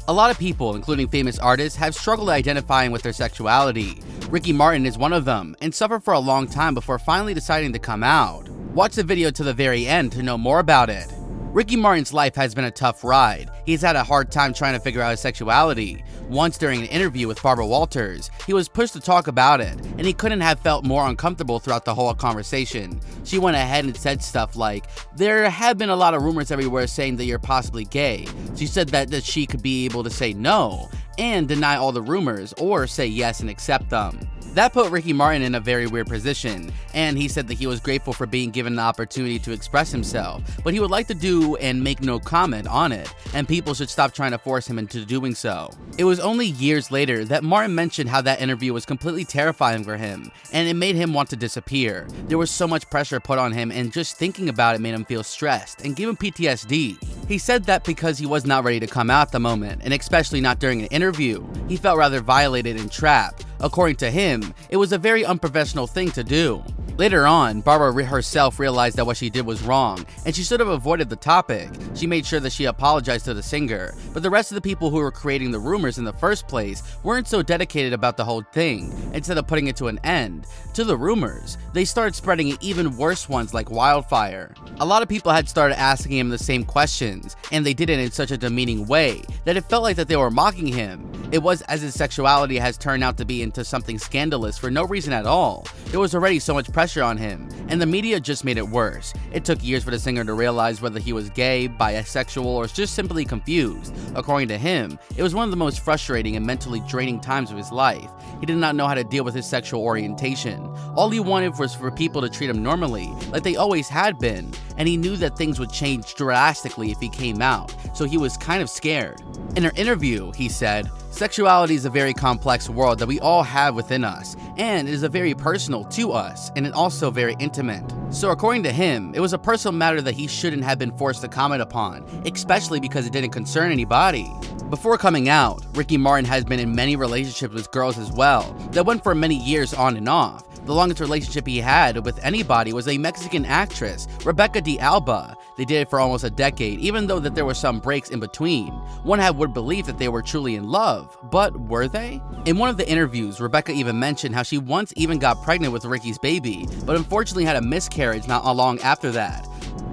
A lot of people, including famous artists, have struggled identifying with their sexuality. Ricky Martin is one of them, and suffered for a long time before finally deciding to come out. Watch the video to the very end to know more about it. Ricky Martin's life has been a tough ride. He's had a hard time trying to figure out his sexuality. Once during an interview with Barbara Walters, he was pushed to talk about it, and he couldn't have felt more uncomfortable throughout the whole conversation. She went ahead and said stuff like, "There have been a lot of rumors everywhere saying that you're possibly gay." She said that she could be able to say no, and deny all the rumors, or say yes and accept them. That put Ricky Martin in a very weird position, and he said that he was grateful for being given the opportunity to express himself, but he would like to do and make no comment on it, and people should stop trying to force him into doing so. It was only years later that Martin mentioned how that interview was completely terrifying for him, and it made him want to disappear. There was so much pressure put on him, and just thinking about it made him feel stressed and gave him PTSD. He said that because he was not ready to come out at the moment, and especially not during an interview, he felt rather violated and trapped. According to him, it was a very unprofessional thing to do. Later on, Barbara herself realized that what she did was wrong, and she should have avoided the topic. She made sure that she apologized to the singer, but the rest of the people who were creating the rumors in the first place weren't so dedicated about the whole thing. Instead of putting it to an end to the rumors, they started spreading even worse ones like wildfire. A lot of people had started asking him the same questions, and they did it in such a demeaning way that it felt like that they were mocking him. It was as his sexuality has turned out to be into something scandalous for no reason at all. There was already so much pressure on him, and the media just made it worse. It took years for the singer to realize whether he was gay, bisexual, or just simply confused. According to him, it was one of the most frustrating and mentally draining times of his life. He did not know how to deal with his sexual orientation. All he wanted was for people to treat him normally, like they always had been, and he knew that things would change drastically if he came out, so he was kind of scared. In her interview, he said, "Sexuality is a very complex world that we all have within us, and it is a very personal to us, and also very intimate." So according to him, it was a personal matter that he shouldn't have been forced to comment upon, especially because it didn't concern anybody. Before coming out, Ricky Martin has been in many relationships with girls as well, that went for many years on and off. The longest relationship he had with anybody was a Mexican actress, Rebecca de Alba. They did it for almost a decade, even though that there were some breaks in between. One would believe that they were truly in love, but were they? In one of the interviews, Rebecca even mentioned how she once even got pregnant with Ricky's baby, but unfortunately had a miscarriage not long after that.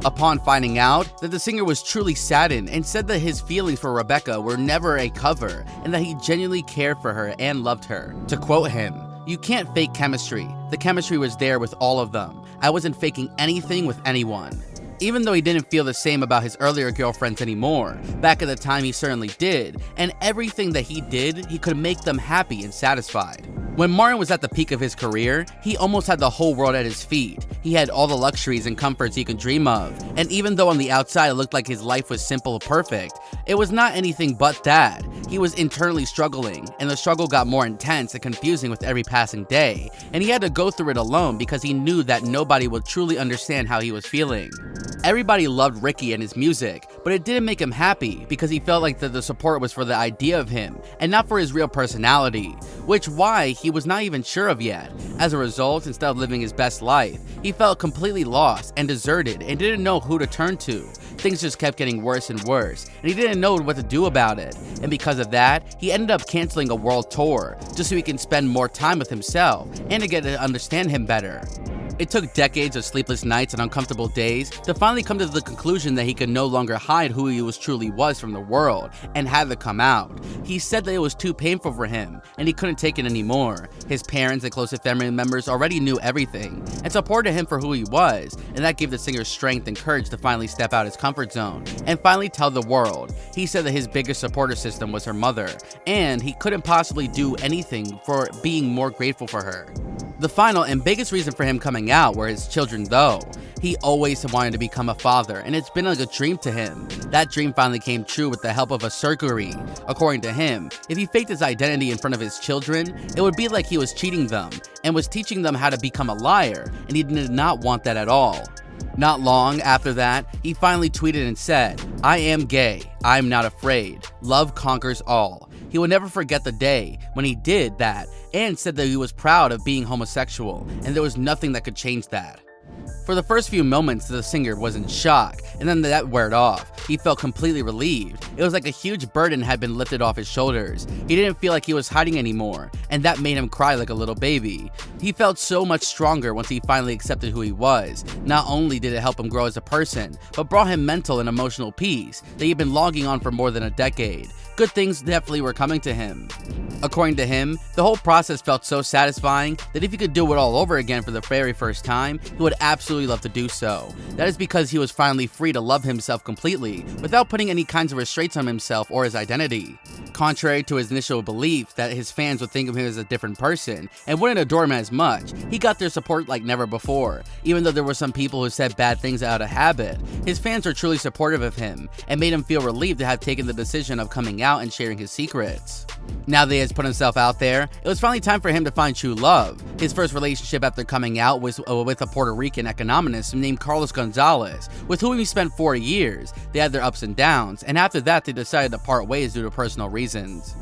Upon finding out that the singer was truly saddened and said that his feelings for Rebecca were never a cover and that he genuinely cared for her and loved her. To quote him, "You can't fake chemistry. The chemistry was there with all of them. I wasn't faking anything with anyone." Even though he didn't feel the same about his earlier girlfriends anymore, back at the time he certainly did, and everything that he did, he could make them happy and satisfied. When Martin was at the peak of his career, he almost had the whole world at his feet. He had all the luxuries and comforts he could dream of, and even though on the outside it looked like his life was simple and perfect, it was not anything but that. He was internally struggling, and the struggle got more intense and confusing with every passing day, and he had to go through it alone because he knew that nobody would truly understand how he was feeling. Everybody loved Ricky and his music, but it didn't make him happy because he felt like that the support was for the idea of him and not for his real personality, which why he was not even sure of yet. As a result, instead of living his best life, he felt completely lost and deserted and didn't know who to turn to. Things just kept getting worse and worse, and he didn't know what to do about it. And because of that, he ended up canceling a world tour just so he can spend more time with himself and to get to understand him better. It took decades of sleepless nights and uncomfortable days to finally come to the conclusion that he could no longer hide who he truly was from the world and had to come out. He said that it was too painful for him and he couldn't take it anymore. His parents and closest family members already knew everything and supported him for who he was, and that gave the singer strength and courage to finally step out his comfort zone and finally tell the world. He said that his biggest supporter system was her mother, and he couldn't possibly do anything for being more grateful for her. The final and biggest reason for him coming out were his children though. He always wanted to become a father, and it's been like a dream to him. That dream finally came true with the help of a surgery. According to him, if he faked his identity in front of his children, it would be like he was cheating them and was teaching them how to become a liar, and he did not want that at all. Not long after that, he finally tweeted and said, "I am gay. I'm not afraid. Love conquers all." He would never forget the day when he did that and said that he was proud of being homosexual, and there was nothing that could change that. For the first few moments, the singer was in shock, and then that wore off. He felt completely relieved. It was like a huge burden had been lifted off his shoulders. He didn't feel like he was hiding anymore, and that made him cry like a little baby. He felt so much stronger once he finally accepted who he was. Not only did it help him grow as a person, but brought him mental and emotional peace that he'd been longing on for more than a decade. Good things definitely were coming to him. According to him, the whole process felt so satisfying that if he could do it all over again for the very first time, he would absolutely love to do so. That is because he was finally free to love himself completely, without putting any kinds of restraints on himself or his identity. Contrary to his initial belief that his fans would think of him as a different person and wouldn't adore him as much, he got their support like never before. Even though there were some people who said bad things out of habit, his fans were truly supportive of him and made him feel relieved to have taken the decision of coming out and sharing his secrets. Now that he has put himself out there, it was finally time for him to find true love. His first relationship after coming out was with a Puerto Rican economist named Carlos Gonzalez, with whom he spent 4 years. They had their ups and downs, and after that they decided to part ways due to personal reasons.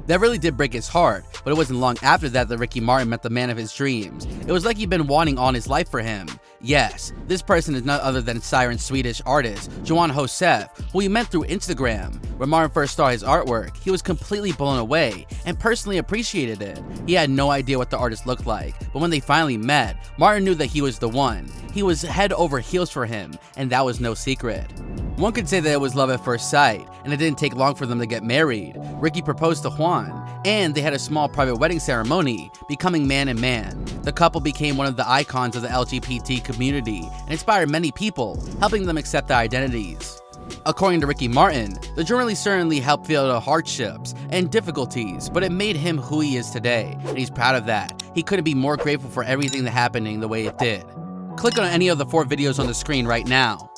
That really did break his heart, but it wasn't long after that Ricky Martin met the man of his dreams. It was like he'd been wanting all his life for him. Yes, this person is none other than siren Swedish artist Johan Josef, who he met through Instagram. When Martin first saw his artwork, he was completely blown away and personally appreciated it. He had no idea what the artist looked like, but when they finally met, Martin knew that he was the one. He was head over heels for him, and that was no secret. One could say that it was love at first sight, and it didn't take long for them to get married. Ricky proposed to Juan, and they had a small private wedding ceremony, becoming man and man. The couple became one of the icons of the LGBT community and inspired many people, helping them accept their identities. According to Ricky Martin, the journey certainly helped feel the hardships and difficulties, but it made him who he is today, and he's proud of that. He couldn't be more grateful for everything that happened the way it did. Click on any of the 4 videos on the screen right now.